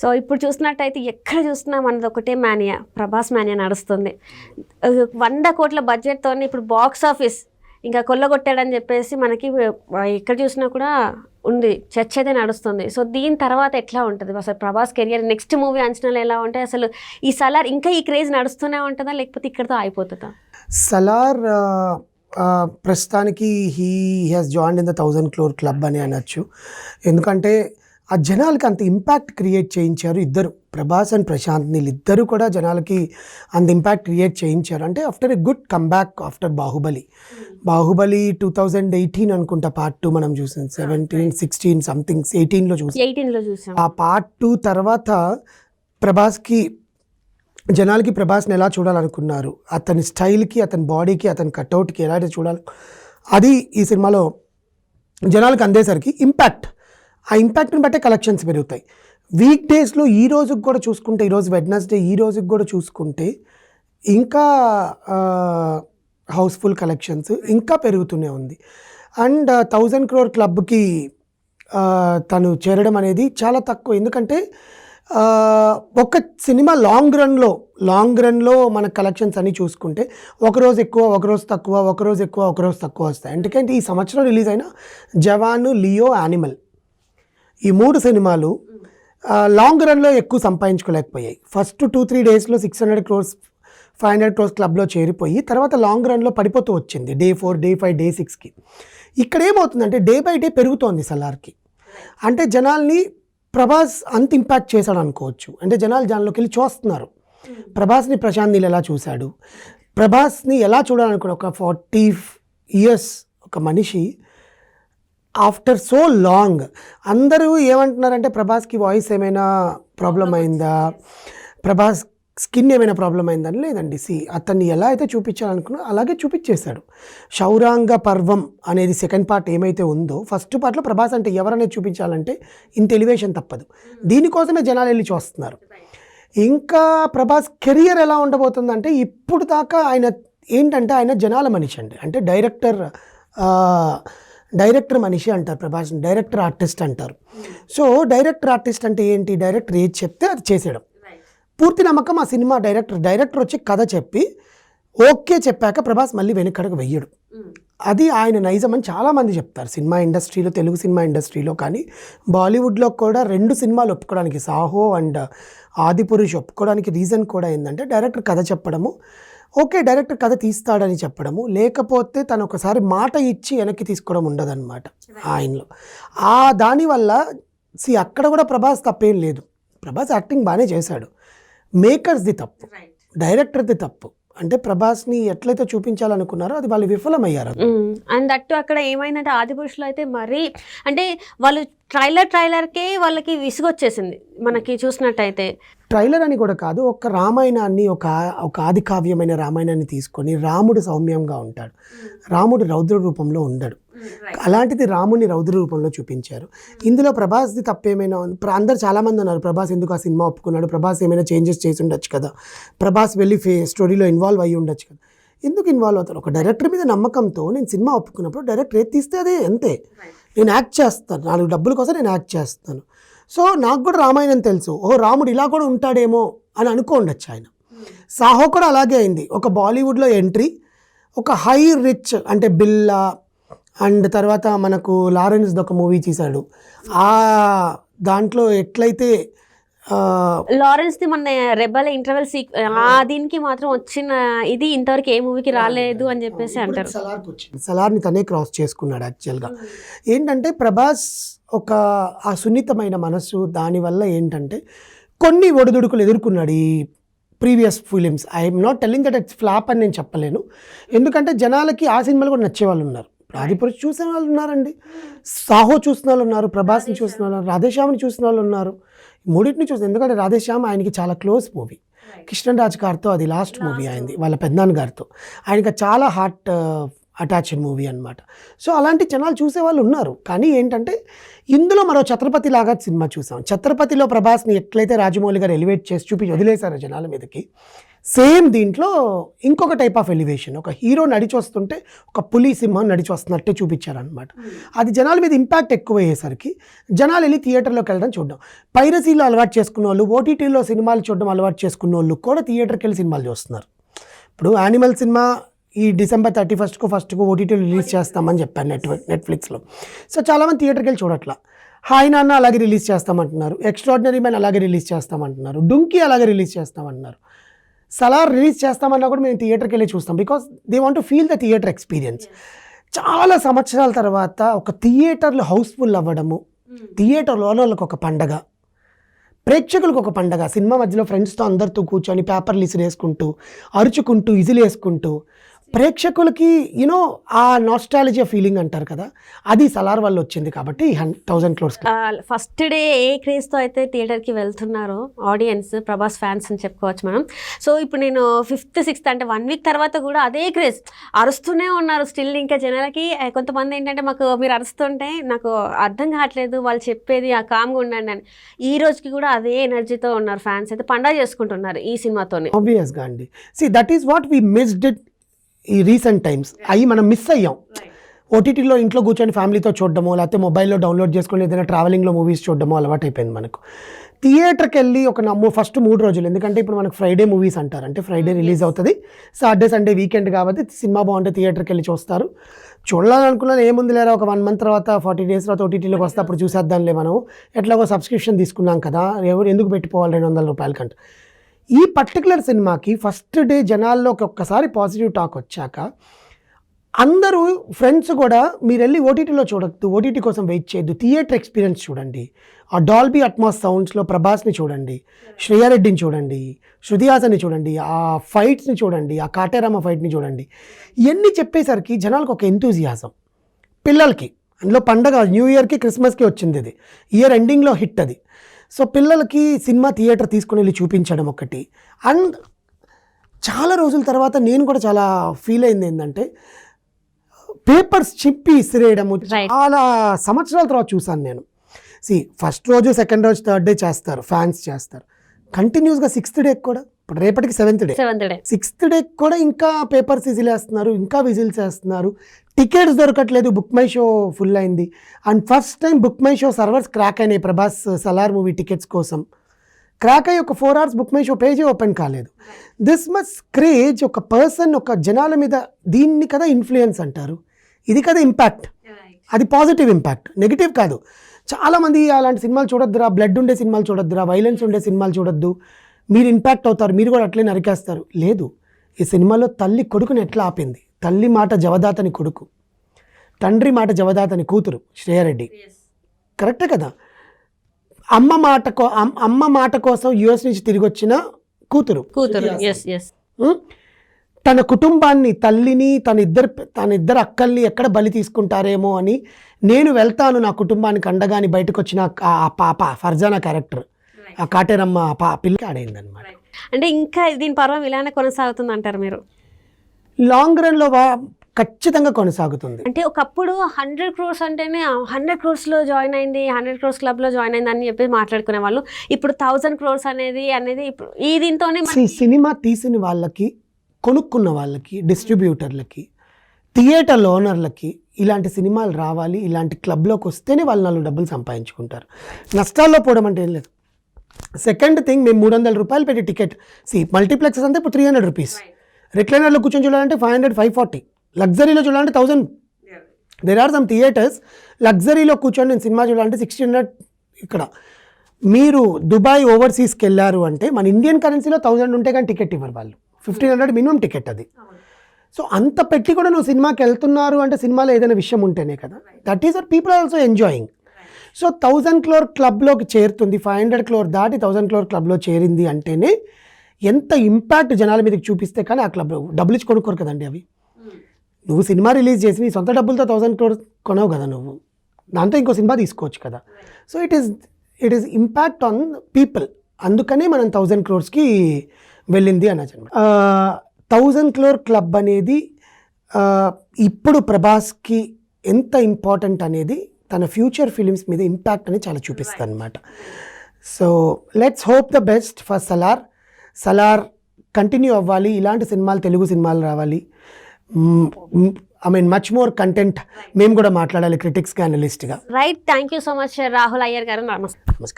So ఇప్పుడు చూసినట్టయితే ఎక్కడ చూసినా మనది ఒకటే మానియా, ప్రభాస్ మానియా నడుస్తుంది. 100 కోట్ల బడ్జెట్తో ఇప్పుడు బాక్స్ ఆఫీస్ ఇంకా కొల్లగొట్టాడని చెప్పేసి మనకి ఎక్కడ చూసినా కూడా ఉంది, చర్చ అయితే నడుస్తుంది. సో దీని తర్వాత ఎట్లా ఉంటుంది అసలు ప్రభాస్ కెరియర్, నెక్స్ట్ మూవీ అంచనాలు ఎలా ఉంటాయి, అసలు ఈ సలార్ ఇంకా ఈ క్రేజ్ నడుస్తూనే ఉంటుందా లేకపోతే ఇక్కడతో అయిపోతుందా? సలార్ ప్రస్తుతానికి he has joined in the 1000 crore club అని అనొచ్చు. ఎందుకంటే ఆ జనాలకి అంత ఇంపాక్ట్ క్రియేట్ చేయించారు ఇద్దరు, ప్రభాస్ అండ్ ప్రశాంత్ నీల్ ఇద్దరు కూడా జనాలకి అంత ఇంపాక్ట్ క్రియేట్ చేయించారు. అంటే after a good comeback after Baahubali 2018 అనుకుంటా పార్ట్ 2 మనం చూసాం, 17, 16 సంథింగ్ 18లో చూసాం. ఆ పార్ట్ 2 తర్వాత ప్రభాస్కి జనాలకి ప్రభాస్ని ఎలా చూడాలనుకున్నారు, అతని స్టైల్కి, అతని బాడీకి, అతని కట్అవుట్కి ఎలా చూడాలి, అది ఈ సినిమాలో జనాలకు అందేసరికి ఆ ఇంపాక్ట్ని బట్టే కలెక్షన్స్ పెరుగుతాయి. వీక్ డేస్లో ఈ రోజుకి కూడా చూసుకుంటే, ఈరోజు వెడ్నెస్డే, ఈ రోజుకి కూడా చూసుకుంటే ఇంకా హౌస్ఫుల్ కలెక్షన్స్ ఇంకా పెరుగుతూనే ఉంది. అండ్ 1000 crore క్లబ్కి తను చేరడం అనేది చాలా తక్కువ. ఎందుకంటే ఒక సినిమా లాంగ్ రన్లో మన కలెక్షన్స్ అన్నీ చూసుకుంటే ఒకరోజు ఎక్కువ, ఒకరోజు తక్కువ, ఒకరోజు ఎక్కువ, ఒకరోజు తక్కువ వస్తాయి. ఎందుకంటే ఈ సంవత్సరం రిలీజ్ అయిన జవాన్, లియో, యానిమల్ ఈ 3 సినిమాలు లాంగ్ రన్లో ఎక్కువ సంపాదించుకోలేకపోయాయి. ఫస్ట్ 2-3 డేస్లో 600 crores 500 crores క్లబ్లో చేరిపోయి తర్వాత లాంగ్ రన్లో పడిపోతూ వచ్చింది డే 4, డే 5, డే 6కి. ఇక్కడ ఏమవుతుందంటే డే బై డే పెరుగుతోంది సలార్కి. అంటే జనాల్ని ప్రభాస్ అంత ఇంపాక్ట్ చేశాడు అనుకోవచ్చు. అంటే జనాలు దానిలోకి వెళ్ళి చూస్తున్నారు ప్రభాస్ని. ప్రశాంత్ నీల్ ఎలా చూశాడు, ప్రభాస్ని ఎలా చూడాలనుకున్న ఒక 40 years ఒక మనిషి ఆఫ్టర్ సో లాంగ్. అందరూ ఏమంటున్నారంటే ప్రభాస్కి వాయిస్ ఏమైనా ప్రాబ్లం అయిందా, ప్రభాస్ స్కిన్ ఏమైనా ప్రాబ్లం అయిందని. లేదండి, అతన్ని ఎలా అయితే చూపించాలనుకున్నా అలాగే చూపించేశాడు. శౌరాంగ పర్వం అనేది సెకండ్ పార్ట్ ఏమైతే ఉందో, ఫస్ట్ పార్ట్లో ప్రభాస్ అంటే ఎవరనేది చూపించాలంటే ఇంత ఎలివేషన్ తప్పదు. దీనికోసమే జనాలు వెళ్ళి చూస్తున్నారు. ఇంకా ప్రభాస్ కెరియర్ ఎలా ఉండబోతుందంటే, ఇప్పుడు దాకా ఆయన ఏంటంటే ఆయన జనాల మనిషి అండి. అంటే డైరెక్టర్ మనిషి అంటారు ప్రభాస్, డైరెక్టర్ ఆర్టిస్ట్ అంటారు. సో డైరెక్టర్ ఆర్టిస్ట్ అంటే ఏంటి, డైరెక్టర్ ఏది చెప్తే అది చేసేయడం. పూర్తి నమ్మకం ఆ సినిమా డైరెక్టర్ వచ్చి కథ చెప్పి ఓకే చెప్పాక ప్రభాస్ మళ్ళీ వెనకడుగు వెయ్యడు. అది ఆయన నైజం అని చాలామంది చెప్తారు సినిమా ఇండస్ట్రీలో, తెలుగు సినిమా ఇండస్ట్రీలో. కానీ బాలీవుడ్లో కూడా 2 సినిమాలు ఒప్పుకోవడానికి, సాహో అండ్ ఆదిపురుష్ ఒప్పుకోవడానికి రీజన్ కూడా ఏంటంటే డైరెక్టర్ కథ చెప్పడము, ఓకే డైరెక్టర్ కథ తీస్తాడని చెప్పడము, లేకపోతే తను ఒకసారి మాట ఇచ్చి వెనక్కి తీసుకోవడం ఉండదన్నమాట ఆయనలో. దానివల్ల అక్కడ కూడా ప్రభాస్ తప్పేం లేదు. ప్రభాస్ యాక్టింగ్ బాగానే చేశాడు. మేకర్స్ది తప్పు, డైరెక్టర్ది తప్పు. అంటే ప్రభాస్ని ఎట్లయితే చూపించాలనుకున్నారో అది వాళ్ళు విఫలమయ్యారు. అండ్ దట్టు అక్కడ ఏమైందంటే ఆదిపురుషులు అయితే మరీ అంటే వాళ్ళు ట్రైలర్కే వాళ్ళకి విసుగొచ్చేసింది మనకి చూసినట్టయితే. ట్రైలర్ అని కూడా కాదు, ఒక రామాయణాన్ని, ఒక ఆది కావ్యమైన రామాయణాన్ని తీసుకొని రాముడు సౌమ్యంగా ఉంటాడు, రాముడు రౌద్ర రూపంలో ఉండడు. అలాంటిది రాముని రౌద్ర రూపంలో చూపించారు. ఇందులో ప్రభాస్ది తప్పేమైనా అందరు చాలామంది ఉన్నారు ప్రభాస్ ఎందుకు ఆ సినిమా ఒప్పుకున్నాడు, ప్రభాస్ ఏమైనా చేంజెస్ చేసి ఉండొచ్చు కదా, ప్రభాస్ వెళ్ళి స్టోరీలో ఇన్వాల్వ్ అయ్యి ఉండొచ్చు కదా. ఎందుకు ఇన్వాల్వ్ అవుతారు? ఒక డైరెక్టర్ మీద నమ్మకంతో నేను సినిమా ఒప్పుకున్నప్పుడు డైరెక్టర్ ఏది తీస్తే అదే అంతే. నేను యాక్ట్ చేస్తాను, 4 డబ్బుల కోసం నేను యాక్ట్ చేస్తాను. సో నాకు కూడా రామాయణం తెలుసు, రాముడు ఇలా కూడా ఉంటాడేమో అని అనుకోండొచ్చు ఆయన. సాహో కూడా అలాగే అయింది. ఒక బాలీవుడ్లో ఎంట్రీ, ఒక హై రిచ్ అంటే బిల్లా అండ్ తర్వాత మనకు లారెన్స్ ఒక మూవీ తీశాడు. దాంట్లో ఎట్లయితే లారెన్స్ ది మన రెబల్ ఇంటర్వెల్ దీనికి మాత్రం వచ్చిన ఇది ఇంతవరకు ఏ మూవీకి రాలేదు అని చెప్పేసి అంటారు. సలార్ని తనే క్రాస్ చేసుకున్నాడు. యాక్చువల్గా ఏంటంటే ప్రభాస్ ఆ సున్నితమైన మనస్సు, దానివల్ల ఏంటంటే కొన్ని ఒడిదుడుకులు ఎదుర్కొన్నాడు ఈ previous films. I'm not telling that it's flop అని నేను చెప్పలేను. ఎందుకంటే జనాలకి ఆ సినిమాలు కూడా నచ్చే వాళ్ళు ఉన్నారు. ఆదిపురుష్ చూసిన వాళ్ళు ఉన్నారండి, సాహో చూసిన వాళ్ళు ఉన్నారు, ప్రభాస్ని చూసిన వాళ్ళు, రాధేశ్యామ్ని చూసిన వాళ్ళు ఉన్నారు. మూడింటిని చూసిన, ఎందుకంటే రాధేశ్యామ్ ఆయనకి చాలా క్లోజ్ మూవీ. కృష్ణరాజ్ గారితో అది లాస్ట్ మూవీ అయింది, వాళ్ళ పెద్దనాన్న గారితో. ఆయనకి చాలా హార్ట్ అటాచ్డ్ మూవీ అనమాట. సో అలాంటి జనాలు చూసే వాళ్ళు ఉన్నారు. కానీ ఏంటంటే ఇందులో మరో ఛత్రపతి లాగా సినిమా చూసాం. ఛత్రపతిలో ప్రభాస్ని ఎట్లయితే రాజమౌళి గారు ఎలివేట్ చేసి చూపించి వదిలేశారో జనాల మీదకి, సేమ్ దీంట్లో ఇంకొక టైప్ ఆఫ్ ఎలివేషన్. ఒక హీరో నడిచి వస్తుంటే ఒక పులి సింహం నడిచి వస్తున్నట్టే చూపించారనమాట. అది జనాల మీద ఇంపాక్ట్ ఎక్కువ అయ్యేసరికి జనాలు వెళ్ళి థియేటర్లోకి వెళ్ళడం చూడడం, పైరసీలో అలవాటు చేసుకున్న వాళ్ళు, ఓటీటీలో సినిమాలు చూడడం అలవాటు చేసుకున్న వాళ్ళు కూడా థియేటర్కి వెళ్ళి సినిమాలు చూస్తున్నారు. ఇప్పుడు యానిమల్ సినిమా ఈ December 31st ఓటీటీలో రిలీజ్ చేస్తామని చెప్పారు నెట్ఫ్లిక్స్లో. సో చాలామంది థియేటర్కి వెళ్ళి చూడట్లా. హాయ్ నాన్న అలాగే రిలీజ్ చేస్తామంటున్నారు, ఎక్స్ట్రాడినరీ మ్యాన్ అలాగే రిలీజ్ చేస్తామంటున్నారు, డుంకీ అలాగే రిలీజ్ చేస్తామంటున్నారు. సలార్ రిలీజ్ చేస్తామన్నా కూడా మేము థియేటర్కి వెళ్ళి చూస్తాం. Because they want to feel the theatre experience. చాలా సంవత్సరాల తర్వాత ఒక థియేటర్లు హౌస్ఫుల్ అవ్వడము, థియేటర్లో వాళ్ళకి ఒక పండగ, ప్రేక్షకులకు ఒక పండగ. సినిమా మధ్యలో ఫ్రెండ్స్తో అందరితో కూర్చొని పేపర్లు ఇసిరేసుకుంటూ, అరుచుకుంటూ, ఇజిలేసుకుంటూ, ప్రేక్షకులకి యూనో ఆ నాస్టాలజియా ఫీలింగ్ అంటారు కదా, అది సలార్ వల్ల వచ్చింది. కాబట్టి 1,000 crores ఫస్ట్ డే ఏ క్రేజ్తో అయితే థియేటర్కి వెళ్తున్నారో ఆడియన్స్, ప్రభాస్ ఫ్యాన్స్ అని చెప్పుకోవచ్చు మనం. సో ఇప్పుడు నేను 5th 6th అంటే 1 week తర్వాత కూడా అదే క్రేజ్, అరుస్తూనే ఉన్నారు స్టిల్. ఇంకా జనాలకి కొంతమంది ఏంటంటే మాకు మీరు అరుస్తుంటే నాకు అర్థం కావట్లేదు వాళ్ళు చెప్పేది, ఆ కామ్గా ఉండండి అని. ఈ రోజుకి కూడా అదే ఎనర్జీతో ఉన్నారు ఫ్యాన్స్, అయితే పండగ చేసుకుంటున్నారు ఈ సినిమాతోనే. ఆబ్వియస్గా అండి. That is what we missed it ఈ రీసెంట్ టైమ్స్. అవి మనం మిస్ అయ్యాం. ఓటీటీలో ఇంట్లో కూర్చొని ఫ్యామిలీతో చూడడమో, లేకపోతే మొబైల్లో డౌన్లోడ్ చేసుకొని ఏదైనా ట్రావెలింగ్లో మూవీస్ చూడడమో అలవాటు అయిపోయింది మనకు. థియేటర్కి వెళ్ళి ఫస్ట్ 3 రోజులు, ఎందుకంటే ఇప్పుడు మనకు ఫ్రైడే మూవీస్ అంటారు, అంటే ఫ్రైడే రిలీజ్ అవుతుంది, సాటర్డే సండే వీకెండ్ కాబట్టి సినిమా బాగుంటే థియేటర్కి వెళ్ళి చూస్తారు. చూడాలనుకున్నాను ఏముంది లేరా, ఒక 1 month తర్వాత 40 days తర్వాత ఓటీటీలోకి వస్తే అప్పుడు చూసేద్దాంలే, మనం ఎట్లాగో సబ్స్క్రిప్షన్ తీసుకున్నాం కదా, ఎందుకు పెట్టిపోవాలి 200 రూపాయల కంటే. ఈ పర్టికులర్ సినిమాకి ఫస్ట్ డే జనాల్లోకి ఒక్కసారి పాజిటివ్ టాక్ వచ్చాక అందరూ ఫ్రెండ్స్ కూడా మీరు వెళ్ళి ఓటీటీలో చూడద్దు, ఓటీటీ కోసం వెయిట్ చేయొద్దు, థియేటర్ ఎక్స్పీరియన్స్ చూడండి, ఆ డాల్బీ అట్మాస్ సౌండ్స్లో ప్రభాస్ని చూడండి, శ్రేయారెడ్డిని చూడండి, శృతి హాసన్ని చూడండి, ఆ ఫైట్స్ని చూడండి, ఆ కాటేరామ ఫైట్ని చూడండి. ఇవన్నీ చెప్పేసరికి జనాలకు ఒక ఎంతూజియాజం, పిల్లలకి అందులో పండగ, న్యూ ఇయర్కి క్రిస్మస్కి వచ్చింది, ఇది ఇయర్ ఎండింగ్లో హిట్ అది. సో పిల్లలకి సినిమా థియేటర్ తీసుకుని వెళ్ళి చూపించడం ఒకటి. అండ్ చాలా రోజుల తర్వాత నేను కూడా చాలా ఫీల్ అయింది ఏంటంటే, పేపర్స్ చింపి ఇసిరేయడము చాలా సంవత్సరాల తర్వాత చూసాను నేను. ఫస్ట్ రోజు, సెకండ్ రోజు, థర్డ్ డే చేస్తారు, ఫ్యాన్స్ చేస్తారు, కంటిన్యూస్గా 6th డే కూడా, ఇప్పుడు రేపటికి 7th డే, 6th డే కూడా ఇంకా పేపర్స్ విజిలేస్తున్నారు, ఇంకా విజిల్స్ వేస్తున్నారు. టికెట్స్ దొరకట్లేదు, బుక్ మై షో ఫుల్ అయింది. And first time book my show servers crack అయినాయి ప్రభాస్ సలార్ మూవీ టికెట్స్ కోసం. క్రాక్ అయ్యి ఒక 4 hours book my show page open కాలేదు. దిస్ మచ్ క్రేజ్ ఒక పర్సన్, ఒక జనాల మీద, దీన్ని కదా ఇన్ఫ్లుయెన్స్ అంటారు, ఇది కదా ఇంపాక్ట్. అది పాజిటివ్ ఇంపాక్ట్, నెగిటివ్ కాదు. చాలామంది అలాంటి సినిమాలు చూడొద్దురా, బ్లడ్ ఉండే సినిమాలు చూడొద్దురా, వైలెన్స్ ఉండే సినిమాలు చూడొద్దు, మీరు ఇంపాక్ట్ అవుతారు, మీరు కూడా అట్లే నరికేస్తారు. లేదు, ఈ సినిమాలో తల్లి కొడుకుని ఎట్లా ఆపింది, తల్లి మాట జవదాతని కొడుకు, తండ్రి మాట జవదాతని కూతురు శ్రేయారెడ్డి, కరెక్టే కదా. అమ్మ మాట కోసం US నుంచి తిరిగి వచ్చిన కూతురు, తన కుటుంబాన్ని, తల్లిని, తన ఇద్దరు అక్కల్ని ఎక్కడ బలి తీసుకుంటారేమో అని నేను వెళ్తాను నా కుటుంబానికి అండగాని బయటకు వచ్చిన ఆ పాప ఫర్జానా క్యారెక్టర్, ఆ కాటేరమ్మ పిల్లకి ఆడైందనమాట. అంటే ఇంకా దీని పర్వం ఇలానే కొనసాగుతుంది అంటారు మీరు? లాంగ్ రన్లో ఖచ్చితంగా కొనసాగుతుంది. అంటే ఒకప్పుడు 100 crores అంటేనే 100 crores జాయిన్ అయింది, 100 crores క్లబ్లో జాయిన్ అయింది అని చెప్పి మాట్లాడుకునే వాళ్ళు. ఇప్పుడు 1000 crores అనేది ఇప్పుడు ఈ దీంతోనే సినిమా తీసిన వాళ్ళకి, కొనుక్కున్న వాళ్ళకి, డిస్ట్రిబ్యూటర్లకి, థియేటర్ ఓనర్లకి ఇలాంటి సినిమాలు రావాలి, ఇలాంటి క్లబ్లోకి వస్తేనే వాళ్ళు 4 డబ్బులు సంపాదించుకుంటారు. నష్టాల్లో పోవడం అంటే ఏం లేదు. సెకండ్ థింగ్, మేము 300 రూపాయలు పెట్టి టికెట్, మల్టీప్లెక్సెస్ అంతా ఇప్పుడు 300 రూపీస్, రిక్లైనర్లో కూర్చొని చూడాలంటే 500, 540, లగ్జరీలో చూడాలంటే 1000. దేర్ ఆర్ సమ్ థియేటర్స్ లగ్జరీలో కూర్చొని నేను సినిమా చూడాలంటే 1600. ఇక్కడ మీరు దుబాయ్ ఓవర్సీస్కి వెళ్ళారు అంటే మన ఇండియన్ కరెన్సీలో 1000 ఉంటే కానీ టికెట్ ఇవ్వరు వాళ్ళు, 1500 మినిమం టికెట్ అది. సో అంత పెట్టి కూడా నువ్వు సినిమాకి వెళ్తున్నారు అంటే సినిమాలో ఏదైనా విషయం ఉంటేనే కదా. That is what people are also enjoying. So 1000 crore క్లబ్లోకి చేరుతుంది, 500 crore దాటి 1000 crore క్లబ్లో చేరింది అంటేనే ఎంత ఇంపాక్ట్ జనాల మీదకి చూపిస్తే కానీ ఆ క్లబ్ డబ్బులు ఇచ్చి కొనుక్కోరు కదండి అవి. నువ్వు సినిమా రిలీజ్ చేసి నీ సొంత డబ్బులతో 1000 crore కొనవు కదా నువ్వు, దాంతో ఇంకో సినిమా తీసుకోవచ్చు కదా. So it is impact on people, అందుకనే మనం 1000 crores వెళ్ళింది అనొచ్చు అనమాట. 1000 crore క్లబ్ అనేది ఇప్పుడు ప్రభాస్కి ఎంత ఇంపార్టెంట్ అనేది తన ఫ్యూచర్ ఫిలిమ్స్ మీద ఇంపాక్ట్ అనేది చాలా చూపిస్తుంది అనమాట. So let's hope the best for Salaar continue అవ్వాలి, ఇలాంటి సినిమాలు తెలుగు సినిమాలు రావాలి. I mean much more content మేము కూడా మాట్లాడాలి క్రిటిక్స్గా అనలిస్ట్గా. Right, thank you so much Rahul Iyer గారు. నమస్తే. నమస్కారం.